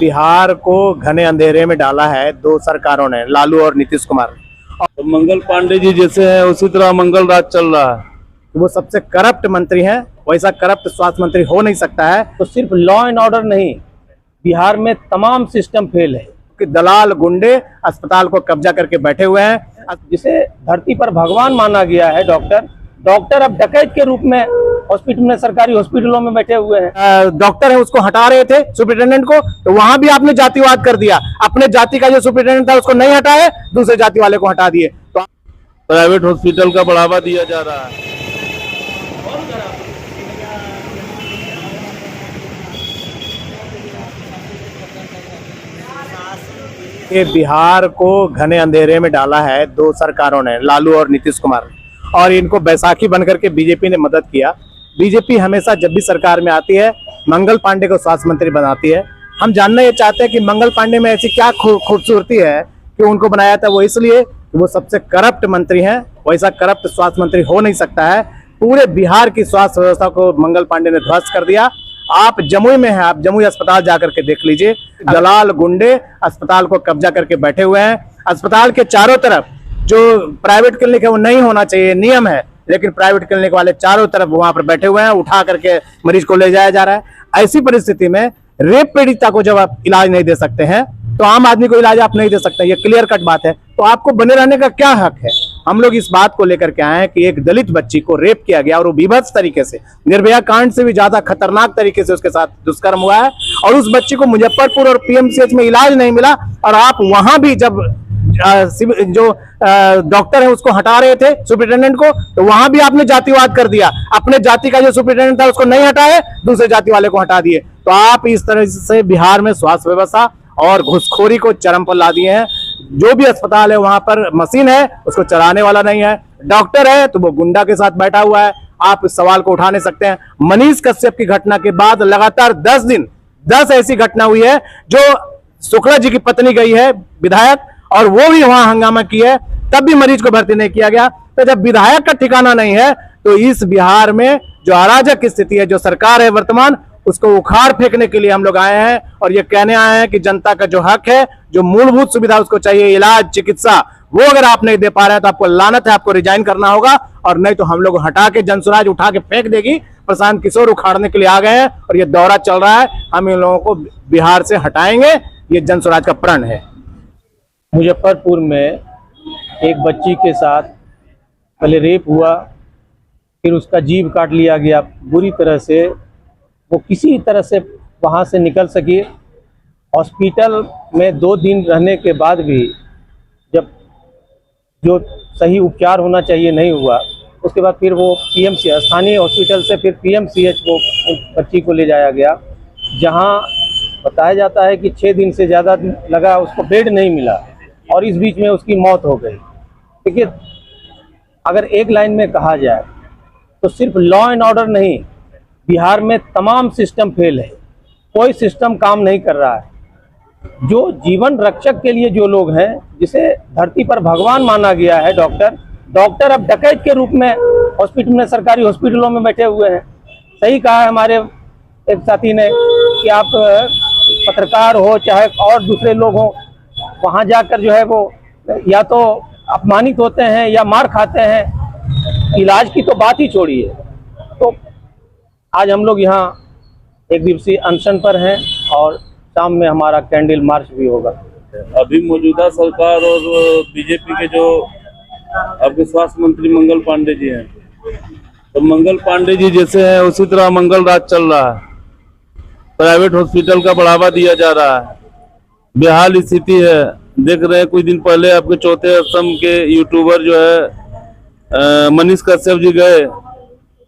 बिहार को घने अंधेरे में डाला है दो सरकारों ने, लालू और नीतीश कुमार। तो मंगल पांडे जी जैसे हैं उसी तरह मंगल राज चल रहा है। वो सबसे करप्ट मंत्री हैं, वैसा करप्ट स्वास्थ्य मंत्री हो नहीं सकता है। तो सिर्फ लॉ एंड ऑर्डर नहीं, बिहार में तमाम सिस्टम फेल है कि दलाल गुंडे अस्पताल को कब्जा करके बैठे हुए हैं। जिसे धरती पर भगवान माना गया है डॉक्टर अब डकैत के रूप में हॉस्पिटल में, सरकारी हॉस्पिटलों में बैठे हुए हैं। डॉक्टर है उसको हटा रहे थे सुपरिटेंडेंट को, तो वहां भी आपने जातिवाद कर दिया। अपने जाति का जो सुपरिटेंडेंट था उसको नहीं हटाए, दूसरे जाति वाले को हटा दिए। तो प्राइवेट हॉस्पिटल का बढ़ावा दिया जा रहा है। ये बिहार को घने अंधेरे में डाला है दो सरकारों ने, लालू और नीतीश कुमार, और इनको बैसाखी बनकर के बीजेपी ने मदद किया। बीजेपी हमेशा जब भी सरकार में आती है मंगल पांडे को स्वास्थ्य मंत्री बनाती है। हम जानना ये चाहते हैं कि मंगल पांडे में ऐसी क्या खूबसूरती है कि उनको बनाया था। वो इसलिए वो सबसे करप्ट मंत्री हैं, वैसा करप्ट स्वास्थ्य मंत्री हो नहीं सकता है। पूरे बिहार की स्वास्थ्य व्यवस्था को मंगल पांडे ने ध्वस्त कर दिया। आप जमुई में हैं, आप जमुई अस्पताल जाकर के देख लीजिए, दलाल गुंडे अस्पताल को कब्जा करके बैठे हुए हैं। अस्पताल के चारों तरफ जो प्राइवेट क्लिनिक है वो नहीं होना चाहिए, नियम है, लेकिन प्राइवेट क्लिनिक वाले चारों तरफ वहां पर बैठे हुए हैं, उठा करके मरीज को ले जाया जा रहा है। ऐसी परिस्थिति में रेप पीड़िता को जब आप इलाज नहीं दे सकते हैं तो आम आदमी को इलाज आप नहीं दे सकते, ये क्लियर कट बात है। तो आपको बने रहने का क्या हक है? हम लोग इस बात को लेकर के आए हैं कि एक दलित बच्ची को रेप किया गया और वो बीभत्स तरीके से, निर्भया कांड से भी ज्यादा खतरनाक तरीके से उसके साथ दुष्कर्म हुआ है, और उस बच्ची को मुजफ्फरपुर और पीएमसीएच में इलाज नहीं मिला, और आप वहां भी जब जो डॉक्टर है उसको हटा रहे थे सुपरिटेंडेंट को, तो वहां भी आपने जातिवाद कर दिया। अपने जाति का जो सुपरिटेंडेंट था उसको नहीं हटाए, दूसरे जाति वाले को हटा दिए। तो आप इस तरह से बिहार में स्वास्थ्य व्यवस्था और घुसखोरी को चरम पर ला दिए हैं। जो भी अस्पताल है वहां पर मशीन है, उसको चलाने वाला नहीं है। डॉक्टर है तो वो गुंडा के साथ बैठा हुआ है। आप इस सवाल को उठा नहीं सकते हैं। मनीष कश्यप की घटना के बाद लगातार 10 दिन 10 ऐसी घटना हुई है जो शुक्ला जी की पत्नी गई है विधायक, और वो भी वहां हंगामा की है, तब भी मरीज को भर्ती नहीं किया गया। तो जब विधायक का ठिकाना नहीं है तो इस बिहार में जो अराजक स्थिति है, जो सरकार है वर्तमान, उसको उखाड़ फेंकने के लिए हम लोग आए हैं, और ये कहने आए हैं कि जनता का जो हक है, जो मूलभूत सुविधा उसको चाहिए, इलाज चिकित्सा, वो अगर आप नहीं दे पा रहे हैं तो आपको लानत है, आपको रिजाइन करना होगा, और नहीं तो हम लोग हटा के जनसुराज उठा के फेंक देगी। प्रशांत किशोर उखाड़ने के लिए आ गए हैं और ये दौरा चल रहा है। हम इन लोगों को बिहार से हटाएंगे, ये जनसुराज का प्रण है। मुजफ्फरपुर में एक बच्ची के साथ पहले रेप हुआ, फिर उसका जीभ काट लिया गया बुरी तरह से। वो किसी तरह से वहाँ से निकल सकी। हॉस्पिटल में 2 दिन रहने के बाद भी जब जो सही उपचार होना चाहिए नहीं हुआ, उसके बाद फिर वो पीएमसीएच, स्थानीय हॉस्पिटल से फिर पीएमसीएच को बच्ची को ले जाया गया, जहाँ बताया जाता है कि 6 दिन से ज़्यादा लगा, उसको बेड नहीं मिला, और इस बीच में उसकी मौत हो गई। देखिए, अगर एक लाइन में कहा जाए तो सिर्फ लॉ एंड ऑर्डर नहीं, बिहार में तमाम सिस्टम फेल है। कोई सिस्टम काम नहीं कर रहा है। जो जीवन रक्षक के लिए जो लोग हैं, जिसे धरती पर भगवान माना गया है डॉक्टर अब डकैत के रूप में हॉस्पिटल में, सरकारी हॉस्पिटलों में बैठे हुए हैं। सही कहा है हमारे एक साथी ने कि आप पत्रकार हो चाहे और दूसरे लोग हों, वहाँ जाकर जो है वो या तो अपमानित होते हैं या मार खाते हैं। इलाज की तो बात ही छोड़िए। तो आज हम लोग यहाँ एक दिवसीय अनशन पर हैं, और शाम में हमारा कैंडल मार्च भी होगा। अभी मौजूदा सरकार और बीजेपी के जो आपके स्वास्थ्य मंत्री मंगल पांडे जी हैं, तो मंगल पांडे जी जैसे हैं उसी तरह मंगल राज चल रहा है। प्राइवेट हॉस्पिटल का बढ़ावा दिया जा रहा है। बेहाल स्थिति है। देख रहे हैं कुछ दिन पहले आपके चौथे स्तंभ के यूट्यूबर जो है मनीष कश्यप जी गए,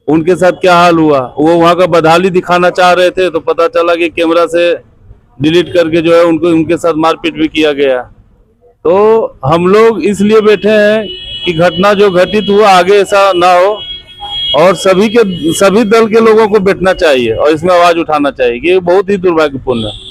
उनके साथ क्या हाल हुआ। वो वहाँ का बदहाली दिखाना चाह रहे थे, तो पता चला कि कैमरा से डिलीट करके जो है उनके साथ मारपीट भी किया गया। तो हम लोग इसलिए बैठे हैं कि घटना जो घटित हुआ आगे ऐसा ना हो, और सभी दल के लोगों को बैठना चाहिए और इसमें आवाज उठाना चाहिए कि ये बहुत ही दुर्भाग्यपूर्ण है।